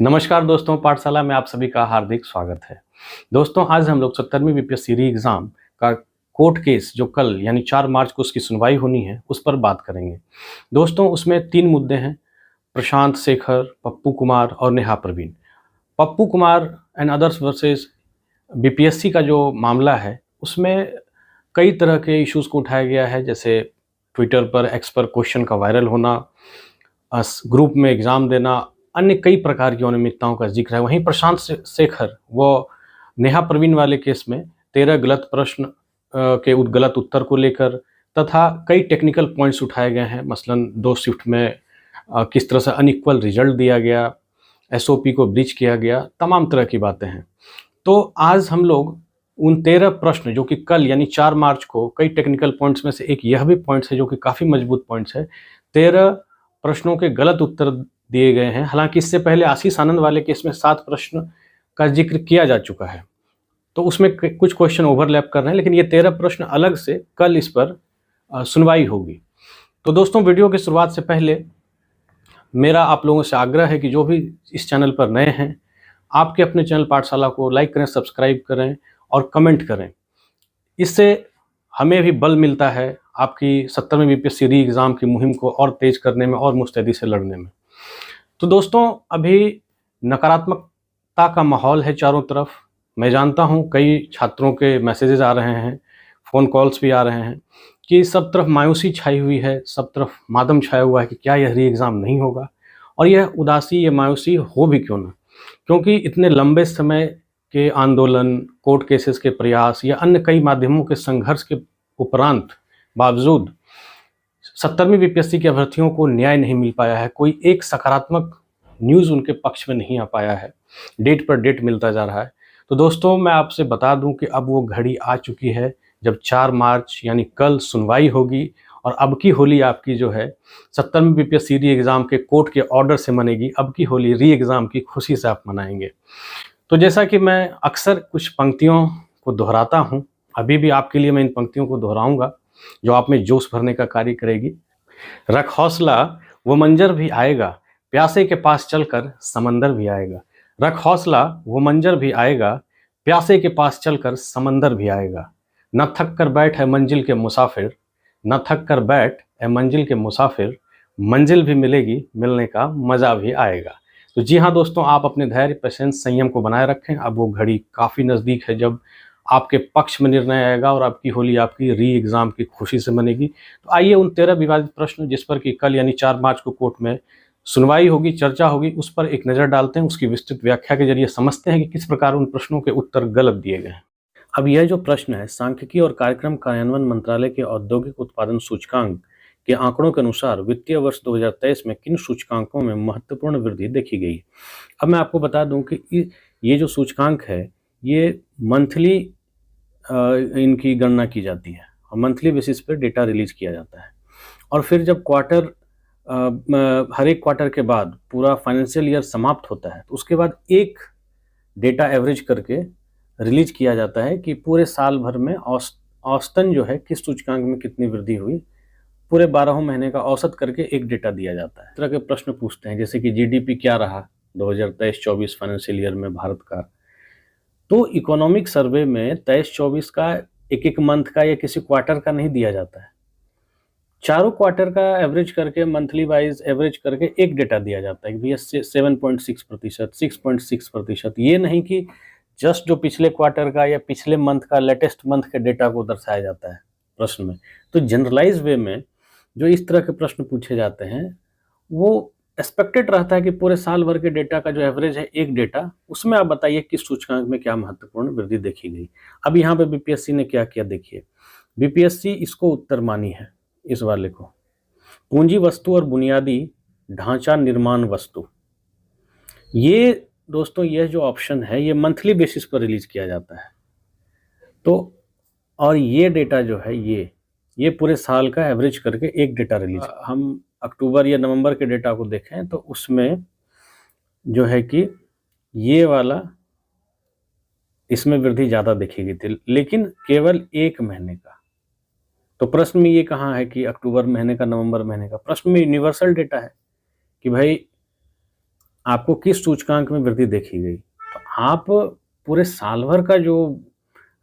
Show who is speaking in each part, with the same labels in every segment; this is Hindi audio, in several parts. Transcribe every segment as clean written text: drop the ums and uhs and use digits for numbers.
Speaker 1: नमस्कार दोस्तों, पाठशाला में आप सभी का हार्दिक स्वागत है। दोस्तों, आज हम लोग 70वीं बीपीएससी री एग्ज़ाम का कोर्ट केस जो कल यानी 4 मार्च को उसकी सुनवाई होनी है, उस पर बात करेंगे। दोस्तों, उसमें 3 मुद्दे हैं, प्रशांत शेखर, पप्पू कुमार और Neha Praveen. Pappu Kumar and others versus BPSC का जो मामला है, उसमें कई तरह के इश्यूज़ को उठाया गया है, जैसे ट्विटर पर, एक्स पर क्वेश्चन का वायरल होना, ग्रुप में एग्ज़ाम देना, अन्य कई प्रकार की अनियमितताओं का जिक्र है। वहीं प्रशांत शेखर व नेहा प्रवीण वाले केस में 13 गलत प्रश्न के गलत उत्तर को लेकर तथा कई टेक्निकल पॉइंट्स उठाए गए हैं। मसलन 2 शिफ्ट में किस तरह से अनइक्वल रिजल्ट दिया गया, एसओपी को ब्रीच किया गया, तमाम तरह की बातें हैं। तो आज हम लोग उन 13 प्रश्न जो कि कल यानी 4 मार्च को कई टेक्निकल पॉइंट्स में से एक यह भी पॉइंट्स है जो कि काफ़ी मजबूत पॉइंट्स है। 13 प्रश्नों के गलत उत्तर दिए गए हैं। हालांकि इससे पहले आशीष आनंद वाले केस में 7 प्रश्न का जिक्र किया जा चुका है, तो उसमें कुछ क्वेश्चन ओवरलैप कर रहे हैं, लेकिन ये 13 प्रश्न अलग से कल इस पर सुनवाई होगी। तो दोस्तों, वीडियो की शुरुआत से पहले मेरा आप लोगों से आग्रह है कि जो भी इस चैनल पर नए हैं, आपके अपने चैनल पाठशाला को लाइक करें, सब्सक्राइब करें और कमेंट करें। इससे हमें भी बल मिलता है आपकी 70वीं बीपीएससी री एग्ज़ाम की मुहिम को और तेज करने में और मुस्तैदी से लड़ने में। तो दोस्तों, अभी नकारात्मकता का माहौल है चारों तरफ। मैं जानता हूँ कई छात्रों के मैसेजेस आ रहे हैं, फ़ोन कॉल्स भी आ रहे हैं कि सब तरफ मायूसी छाई हुई है, सब तरफ मातम छाया हुआ है कि क्या यह री एग्ज़ाम नहीं होगा। और यह उदासी, ये मायूसी हो भी क्यों ना, क्योंकि इतने लंबे समय के आंदोलन, कोर्ट केसेस के प्रयास या अन्य कई माध्यमों के संघर्ष के उपरांत बावजूद 70वीं बीपीएससी के अभ्यर्थियों को न्याय नहीं मिल पाया है। कोई एक सकारात्मक न्यूज़ उनके पक्ष में नहीं आ पाया है। डेट पर डेट मिलता जा रहा है। तो दोस्तों, मैं आपसे बता दूं कि अब वो घड़ी आ चुकी है जब 4 मार्च यानी कल सुनवाई होगी और अब की होली आपकी जो है 70वीं बीपीएससी री एग्ज़ाम के कोर्ट के ऑर्डर से मनेगी। अब की होली री एग्ज़ाम की खुशी से आप मनाएंगे। तो जैसा कि मैं अक्सर कुछ पंक्तियों को दोहराता हूँ, अभी भी आपके लिए मैं इन पंक्तियों को दोहराऊंगा जो आप में जोश भरने का कार्य करेगी। रख हौसला, वो मंजर भी आएगा, प्यासे के पास चलकर समंदर भी आएगा। रख हौसला, वो मंजर भी आएगा, प्यासे के पास चलकर समंदर भी आएगा। न थक कर बैठ है मंजिल के मुसाफिर, न थक कर बैठ है मंजिल के मुसाफिर, मंजिल भी मिलेगी, मिलने का मज़ा भी आएगा। तो जी हाँ दोस्तों, आप अपने धैर्य, पेशेंस, संयम को बनाए रखें। अब वो घड़ी काफ़ी नज़दीक है जब आपके पक्ष में निर्णय आएगा और आपकी होली आपकी री एग्ज़ाम की खुशी से मनेगी। तो आइए उन 13 विवादित प्रश्न जिस पर कि कल यानी 4 मार्च को कोर्ट में सुनवाई होगी, चर्चा होगी, उस पर एक नज़र डालते हैं। उसकी विस्तृत व्याख्या के जरिए समझते हैं कि किस प्रकार उन प्रश्नों के उत्तर गलत दिए गए हैं। अब यह जो प्रश्न है, सांख्यिकी और कार्यक्रम कार्यान्वयन मंत्रालय के औद्योगिक उत्पादन सूचकांक के आंकड़ों के अनुसार वित्तीय वर्ष 2023 में किन सूचकांकों में महत्वपूर्ण वृद्धि देखी गई। अब मैं आपको बता दूं कि ये जो सूचकांक है, ये मंथली इनकी गणना की जाती है और मंथली बेसिस पे डेटा रिलीज किया जाता है। और फिर जब हर एक क्वार्टर के बाद पूरा फाइनेंशियल ईयर समाप्त होता है, तो उसके बाद एक डेटा एवरेज करके रिलीज किया जाता है कि पूरे साल भर में औसतन जो है किस सूचकांक में कितनी वृद्धि हुई। पूरे 12 महीने का औसत करके एक डेटा दिया जाता है। इस तरह के प्रश्न पूछते हैं जैसे कि जीडीपी क्या रहा 2023-24 फाइनेंशियल ईयर में भारत का। तो इकोनॉमिक सर्वे में 23-24 का एक मंथ का या किसी क्वार्टर का नहीं दिया जाता है, चारों क्वार्टर का एवरेज करके, मंथली वाइज एवरेज करके एक डेटा दिया जाता है कि भैया 7.6%, 6.6%। ये नहीं कि जस्ट जो पिछले क्वार्टर का या पिछले मंथ का, लेटेस्ट मंथ के डेटा को दर्शाया जाता है प्रश्न में। तो जनरलाइज वे में जो इस तरह के प्रश्न पूछे जाते हैं, वो एक्सपेक्टेड रहता है कि पूरे साल भर के डेटा का जो एवरेज है एक डेटा, उसमें आप बताइए किस सूचकांक में क्या महत्वपूर्ण वृद्धि देखी गई। अब यहाँ पे बीपीएससी ने क्या किया देखिए। बीपीएससी इसको उत्तर मानी है, इस वाले को पूंजी वस्तु और बुनियादी ढांचा निर्माण वस्तु। ये दोस्तों, यह जो ऑप्शन है ये मंथली बेसिस पर रिलीज किया जाता है। तो और ये डेटा जो है ये पूरे साल का एवरेज करके एक डेटा रिलीज। हम अक्टूबर या नवंबर के डेटा को देखें तो उसमें जो है कि ये वाला, इसमें वृद्धि ज़्यादा देखी गई थी, लेकिन केवल एक महीने का। तो प्रश्न में ये कहाँ है कि अक्टूबर महीने का, नवंबर महीने का। प्रश्न में यूनिवर्सल डेटा है कि भाई आपको किस सूचकांक में वृद्धि देखी गई। तो आप पूरे साल भर का जो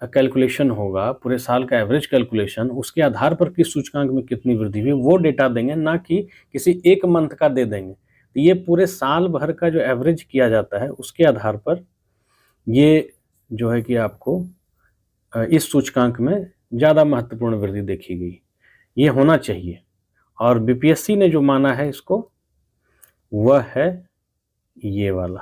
Speaker 1: कैलकुलेशन होगा, पूरे साल का एवरेज कैलकुलेशन, उसके आधार पर किस सूचकांक में कितनी वृद्धि हुई वो डेटा देंगे, ना कि किसी एक मंथ का दे देंगे। तो ये पूरे साल भर का जो एवरेज किया जाता है उसके आधार पर ये जो है कि आपको इस सूचकांक में ज़्यादा महत्वपूर्ण वृद्धि देखी गई, ये होना चाहिए। और बीपीएससी ने जो माना है इसको, वह है ये वाला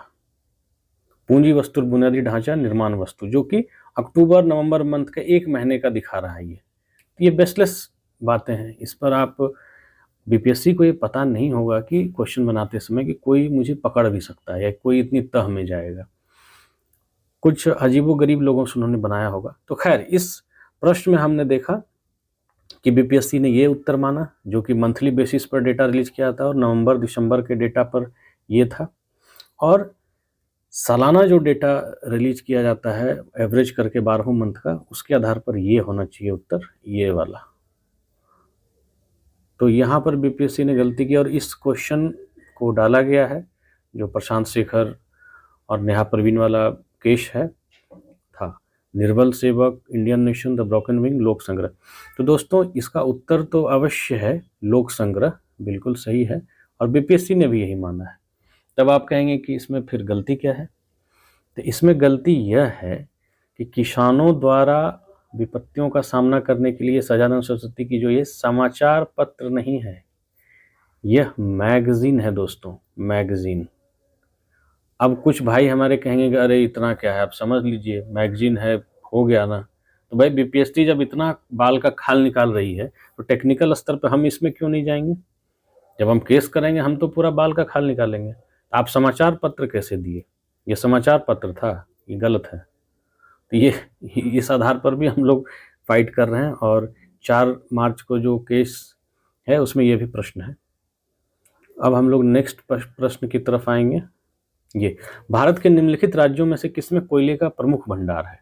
Speaker 1: पूंजी वस्तु बुनियादी ढांचा निर्माण वस्तु, जो कि अक्टूबर नवंबर मंथ का एक महीने का दिखा रहा है। ये बेसलेस बातें हैं। इस पर आप बीपीएससी को ये पता नहीं होगा कि क्वेश्चन बनाते समय कि कोई मुझे पकड़ भी सकता है या कोई इतनी तह में जाएगा। कुछ अजीबोगरीब लोगों से उन्होंने बनाया होगा। तो खैर, इस प्रश्न में हमने देखा कि बीपीएससी ने ये उत्तर माना, जो कि मंथली बेसिस पर डेटा रिलीज किया था और नवंबर दिसंबर के डेटा पर ये था। और सालाना जो डेटा रिलीज किया जाता है एवरेज करके 12 मंथ का, उसके आधार पर ये होना चाहिए उत्तर, ये वाला। तो यहाँ पर बीपीएससी ने गलती की और इस क्वेश्चन को डाला गया है जो प्रशांत शेखर और नेहा परवीन वाला केस है था, निर्बल सेवक, Indian nation, the broken wing, लोक संग्रह। तो दोस्तों इसका उत्तर तो अवश्य है लोक संग्रह, बिल्कुल सही है और बीपीएससी ने भी यही माना है। तब आप कहेंगे कि इसमें फिर गलती क्या है। तो इसमें गलती यह है कि किसानों द्वारा विपत्तियों का सामना करने के लिए सजानंद सरस्वती की जो ये समाचार पत्र नहीं है, यह मैगजीन है दोस्तों, मैगजीन। अब कुछ भाई हमारे कहेंगे कि अरे इतना क्या है, आप समझ लीजिए मैगजीन है, हो गया ना। तो भाई बीपीएससी जब इतना बाल का खाल निकाल रही है तो टेक्निकल स्तर पर हम इसमें क्यों नहीं जाएंगे। जब हम केस करेंगे हम तो पूरा बाल का खाल निकालेंगे। तो आप समाचार पत्र कैसे दिए, ये समाचार पत्र था, ये गलत है। तो ये इस आधार पर भी हम लोग फाइट कर रहे हैं और 4 मार्च को जो केस है उसमें ये भी प्रश्न है। अब हम लोग नेक्स्ट प्रश्न की तरफ आएंगे। ये भारत के निम्नलिखित राज्यों में से किसमें कोयले का प्रमुख भंडार है।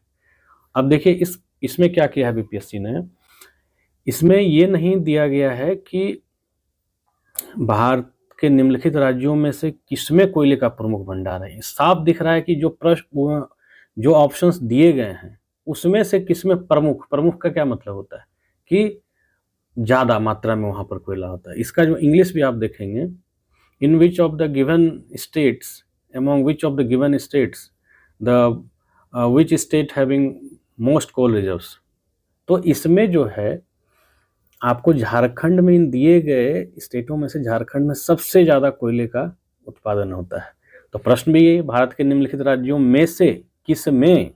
Speaker 1: अब देखिए इसमें क्या किया है बीपीएससी ने, इसमें ये नहीं दिया गया है कि भारत के निम्नलिखित राज्यों में से किसमें कोयले का प्रमुख भंडार है। साफ दिख रहा है कि जो ऑप्शंस दिए गए हैं उसमें से किसमें प्रमुख का क्या मतलब होता है कि ज़्यादा मात्रा में वहाँ पर कोयला होता है। इसका जो इंग्लिश भी आप देखेंगे, in which of the given states, among which of the given states the which state having most coal reserves। तो इसमें जो है आपको झारखंड में, इन दिए गए स्टेटों में से झारखंड में सबसे ज़्यादा कोयले का उत्पादन होता है। तो प्रश्न भी ये, भारत के निम्नलिखित राज्यों में से किस में,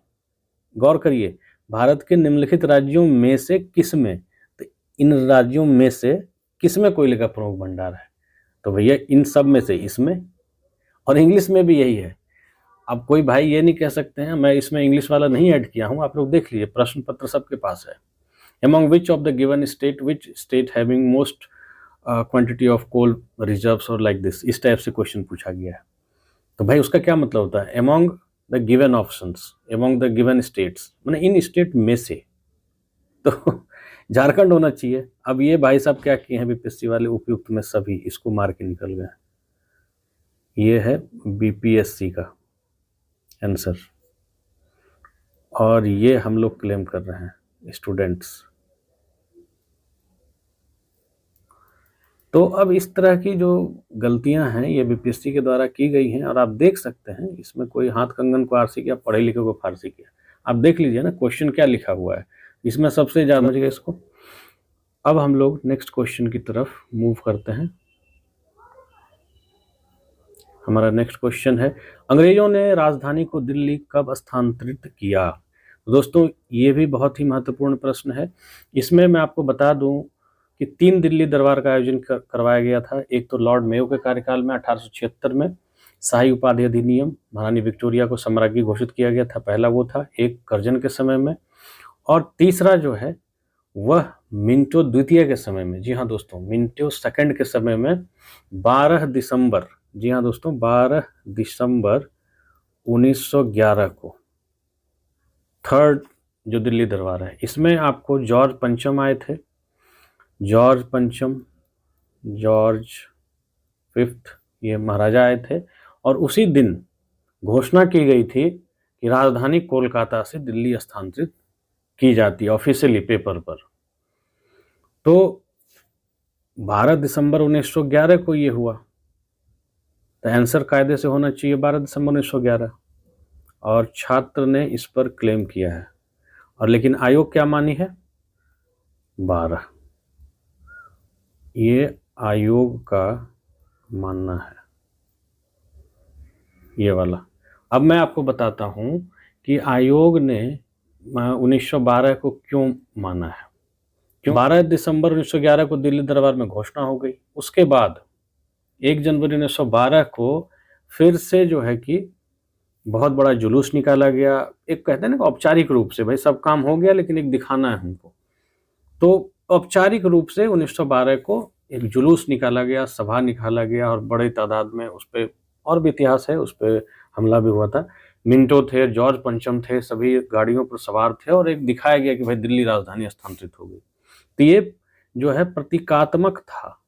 Speaker 1: गौर करिए, भारत के निम्नलिखित राज्यों में से किस में, तो इन राज्यों में से किस में कोयले का प्रमुख भंडार है। तो भैया इन सब में से इसमें, और इंग्लिश में भी यही है। अब कोई भाई ये नहीं कह सकते हैं मैं इसमें इंग्लिश वाला नहीं ऐड किया हूँ, आप लोग देख लीजिए प्रश्न पत्र सबके पास है। among which of the given state, which state having most quantity of coal reserves और like this, इस टाइप से क्वेश्चन पूछा गया है। तो भाई उसका क्या मतलब होता है, among the given options, among the given states, मैंने इन स्टेट में से, तो झारखंड होना चाहिए। अब ये भाई साहब क्या किए हैं बीपीएससी वाले, उपयुक्त में सभी, इसको मार के निकल गए। ये है बीपीएससी का आंसर और ये हम लोग क्लेम कर रहे हैं स्टूडेंट्स। तो अब इस तरह की जो गलतियां हैं ये बीपीएससी के द्वारा की गई हैं और आप देख सकते हैं इसमें कोई हाथ कंगन को आरसी किया, पढ़े लिखे को फारसी किया। आप देख लीजिए ना क्वेश्चन क्या लिखा हुआ है, इसमें सबसे ज़्यादा समझिए इसको। अब हम लोग नेक्स्ट क्वेश्चन की तरफ मूव करते हैं। हमारा नेक्स्ट क्वेश्चन है, अंग्रेजों ने राजधानी को दिल्ली कब स्थानांतरित किया। दोस्तों ये भी बहुत ही महत्वपूर्ण प्रश्न है। इसमें मैं आपको बता दूं कि 3 दिल्ली दरबार का आयोजन करवाया गया था। एक तो लॉर्ड मेयो के कार्यकाल में 1876 में शाही उपाधि अधिनियम, महारानी विक्टोरिया को सम्राज्ञी घोषित किया गया था, पहला वो था। एक कर्जन के समय में, और तीसरा जो है वह मिंटो द्वितीय के समय में। जी हाँ दोस्तों, मिंटो सेकंड के समय में 12 दिसंबर, जी हाँ दोस्तों 12 दिसंबर 1911 को थर्ड जो दिल्ली दरबार है, इसमें आपको जॉर्ज पंचम आए थे, जॉर्ज पंचम, जॉर्ज फिफ्थ, ये महाराजा आए थे। और उसी दिन घोषणा की गई थी कि राजधानी कोलकाता से दिल्ली स्थानांतरित की जाती है ऑफिशियली पेपर पर। तो 12 दिसंबर 1911 को ये हुआ, तो आंसर कायदे से होना चाहिए 12 दिसंबर 1911, और छात्र ने इस पर क्लेम किया है। और लेकिन आयोग क्या मानी है? 12। ये आयोग का मानना है, ये वाला। अब मैं आपको बताता हूं कि आयोग ने 1912 को क्यों माना है। क्यों? 12 दिसंबर 1911 को दिल्ली दरबार में घोषणा हो गई, उसके बाद 1 जनवरी 1912 को फिर से जो है कि बहुत बड़ा जुलूस निकाला गया। एक कहते हैं ना औपचारिक रूप से, भाई सब काम हो गया लेकिन एक दिखाना है हमको, तो औपचारिक रूप से 1912 को एक जुलूस निकाला गया, सभा निकाला गया, और बड़े तादाद में उस पर और भी इतिहास है, उस पर हमला भी हुआ था। मिंटो थे, जॉर्ज पंचम थे, सभी गाड़ियों पर सवार थे, और एक दिखाया गया कि भाई दिल्ली राजधानी स्थानांतरित हो गई। तो ये जो है प्रतीकात्मक था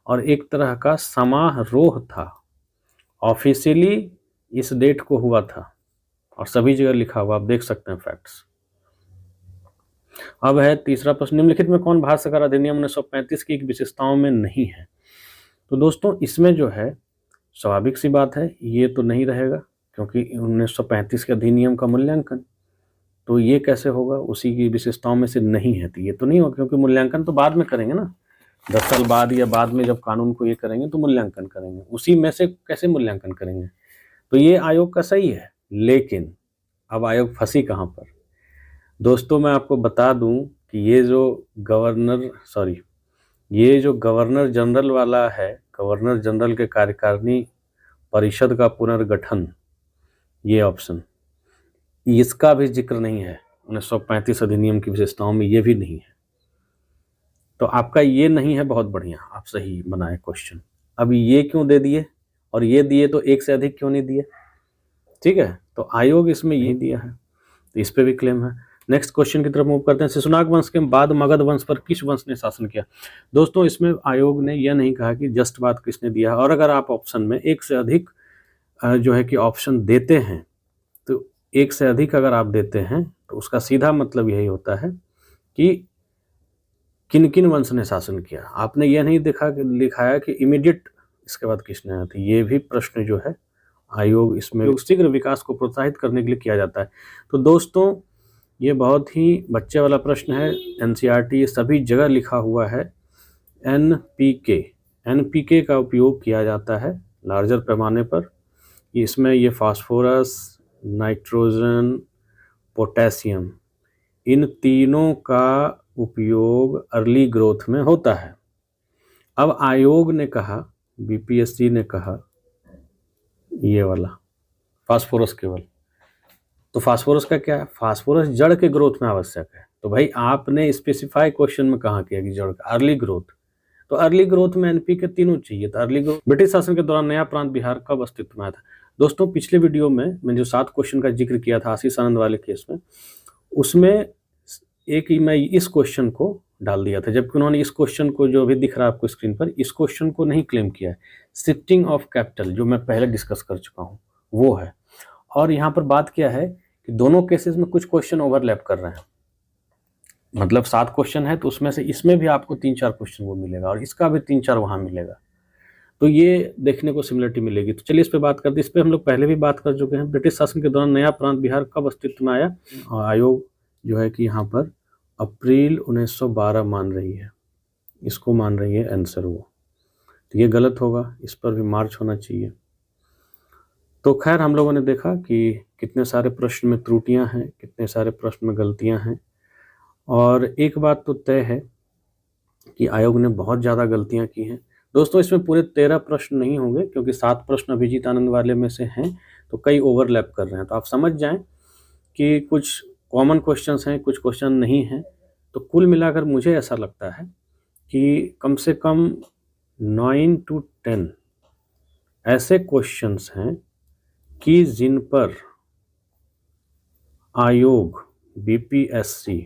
Speaker 1: और एक तरह का समारोह था। ऑफिशियली इस डेट को हुआ था और सभी जगह लिखा हुआ, आप देख सकते हैं फैक्ट्स। अब है तीसरा प्रश्न, निम्नलिखित में कौन भारत सरकार अधिनियम 1935 की विशेषताओं में नहीं है? तो दोस्तों इसमें जो है स्वाभाविक सी बात है, ये तो नहीं रहेगा, क्योंकि 1935 के अधिनियम का मूल्यांकन, तो ये कैसे होगा? उसी की विशेषताओं में से नहीं है, तो ये तो नहीं होगा, क्योंकि मूल्यांकन तो बाद में करेंगे ना, 10 साल बाद या बाद में जब कानून को ये करेंगे तो मूल्यांकन करेंगे, उसी में से कैसे मूल्यांकन करेंगे? तो ये आयोग का सही है, लेकिन अब आयोग फंसी कहाँ पर? दोस्तों मैं आपको बता दूं कि ये जो गवर्नर जनरल वाला है, गवर्नर जनरल के कार्यकारिणी परिषद का पुनर्गठन, ये ऑप्शन, इसका भी जिक्र नहीं है 1935 अधिनियम की विशेषताओं में, ये भी नहीं है। तो आपका ये नहीं है, बहुत बढ़िया, आप सही बनाए क्वेश्चन। अब ये क्यों दे दिए और ये दिए, तो एक से अधिक क्यों नहीं दिए? ठीक है, तो आयोग इसमें ये दिया है, तो इस पे भी क्लेम है। नेक्स्ट क्वेश्चन की तरफ मूव करते हैं। शिशुनाग वंश के बाद मगध वंश पर किस वंश ने शासन किया? दोस्तों इसमें आयोग ने यह नहीं कहा कि जस्ट बात किसने दिया है, और अगर आप ऑप्शन में एक से अधिक जो है कि ऑप्शन देते हैं, तो एक से अधिक अगर आप देते हैं तो उसका सीधा मतलब यही होता है कि किन किन वंश ने शासन किया। आपने यह नहीं लिखाया कि इमीडिएट इसके बाद किसने आया था। ये भी प्रश्न जो है आयोग इसमें शीघ्र विकास को प्रोत्साहित करने के लिए किया जाता है। तो दोस्तों ये बहुत ही बच्चे वाला प्रश्न है, एनसीईआरटी सभी जगह लिखा हुआ है। एनपीके का उपयोग किया जाता है लार्जर पैमाने पर। इसमें ये फास्फोरस, नाइट्रोजन, पोटेशियम, इन तीनों का उपयोग अर्ली ग्रोथ में होता है। अब आयोग ने कहा, बीपीएससी ने कहा ये वाला फास्फोरस केवल, तो फास्फोरस का क्या है? फास्फोरस जड़ के ग्रोथ में आवश्यक है। तो भाई आपने स्पेसिफाई क्वेश्चन में कहा किया कि जड़ का अर्ली ग्रोथ, तो अर्ली ग्रोथ में एनपीके तीनों चाहिए। तो अर्ली ग्रोथ। ब्रिटिश शासन के दौरान नया प्रांत बिहार कब अस्तित्व में आया था? दोस्तों पिछले वीडियो में मैंने जो 7 क्वेश्चन का जिक्र किया था आशीष आनंद वाले केस में, उसमें एक ही मैं इस क्वेश्चन को डाल दिया था, जबकि उन्होंने इस क्वेश्चन को, जो अभी दिख रहा है आपको स्क्रीन पर, इस क्वेश्चन को नहीं क्लेम किया है। शिफ्टिंग ऑफ कैपिटल जो मैं पहले डिस्कस कर चुका हूँ वो है। और यहाँ पर बात क्या है कि दोनों केसेस में कुछ क्वेश्चन ओवरलैप कर रहे हैं, मतलब 7 क्वेश्चन है तो उसमें से इसमें भी आपको 3-4 क्वेश्चन वो मिलेगा और इसका भी 3-4 वहाँ मिलेगा, तो ये देखने को सिमिलरिटी मिलेगी। तो चलिए इस पे बात करते हैं। इस पे हम लोग पहले भी बात कर चुके हैं। ब्रिटिश शासन के दौरान नया प्रांत बिहार कब अस्तित्व में आया? और आयोग जो है कि यहाँ पर अप्रैल 1912 मान रही है, इसको मान रही है आंसर वो, तो ये गलत होगा, इस पर भी मार्च होना चाहिए। तो खैर हम लोगों ने देखा कि कितने सारे प्रश्न में त्रुटियां हैं, कितने सारे प्रश्न में गलतियां हैं, और एक बात तो तय है कि आयोग ने बहुत ज़्यादा गलतियां की हैं। दोस्तों इसमें पूरे 13 प्रश्न नहीं होंगे, क्योंकि 7 प्रश्न अभिजीत आनंद वाले में से हैं, तो कई ओवरलैप कर रहे हैं। तो आप समझ जाएं कि कुछ कॉमन क्वेश्चंस हैं, कुछ क्वेश्चन नहीं हैं। तो कुल मिलाकर मुझे ऐसा लगता है कि कम से कम 9 to 10 ऐसे क्वेश्चंस हैं कि जिन पर आयोग, बीपीएससी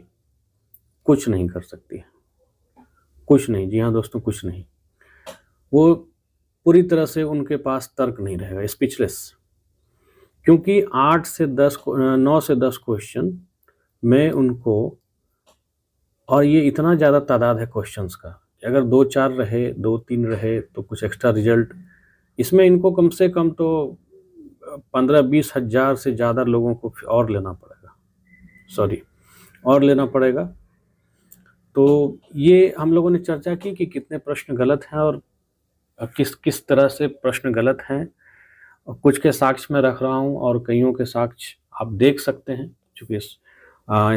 Speaker 1: कुछ नहीं कर सकती है, कुछ नहीं। जी हाँ दोस्तों, कुछ नहीं। वो पूरी तरह से उनके पास तर्क नहीं रहेगा, स्पीचलेस। क्योंकि 9 से 10 क्वेश्चन में उनको, और ये इतना ज़्यादा तादाद है क्वेश्चंस का, अगर 2-4 रहे, 2-3 रहे तो कुछ एक्स्ट्रा रिजल्ट, इसमें इनको कम से कम तो 15-20 हज़ार से ज़्यादा लोगों को और लेना पड़ेगा। तो ये हम लोगों ने चर्चा की कि कितने प्रश्न गलत हैं और किस तरह से प्रश्न गलत हैं। कुछ के साक्ष्य मैं रख रहा हूँ और कईयों के साक्ष्य आप देख सकते हैं, चूँकि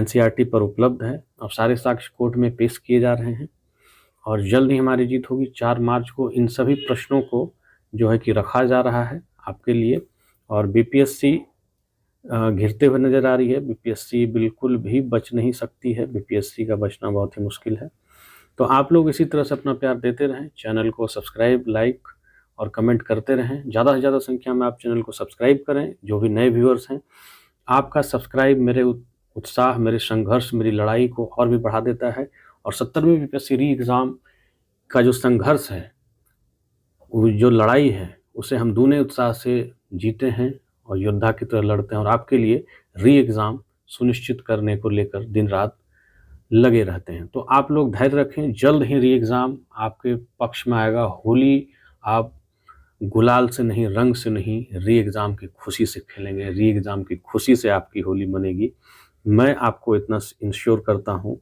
Speaker 1: NCERT पर उपलब्ध है। अब सारे साक्ष्य कोर्ट में पेश किए जा रहे हैं और जल्द ही हमारी जीत होगी। 4 मार्च को इन सभी प्रश्नों को जो है कि रखा जा रहा है आपके लिए। और BPSC घिरते हुए नज़र आ रही है। BPSC बिल्कुल भी बच नहीं सकती है, BPSC का बचना बहुत ही मुश्किल है। तो आप लोग इसी तरह से अपना प्यार देते रहें, चैनल को सब्सक्राइब, लाइक और कमेंट करते रहें। ज़्यादा से ज़्यादा संख्या में आप चैनल को सब्सक्राइब करें। जो भी नए व्यूअर्स हैं, आपका सब्सक्राइब मेरे उत्साह, मेरे संघर्ष, मेरी लड़ाई को और भी बढ़ा देता है। और 70वीं BPSC री एग्ज़ाम का जो संघर्ष है, वो जो लड़ाई है, उसे हम दूने उत्साह से जीते हैं और योद्धा की तरह लड़ते हैं और आपके लिए री एग्ज़ाम सुनिश्चित करने को लेकर दिन रात लगे रहते हैं। तो आप लोग धैर्य रखें, जल्द ही री एग्ज़ाम आपके पक्ष में आएगा। होली आप गुलाल से नहीं, रंग से नहीं, री एग्ज़ाम की खुशी से खेलेंगे। री एग्ज़ाम की खुशी से आपकी होली मनेगी। मैं आपको इतना इंश्योर करता हूँ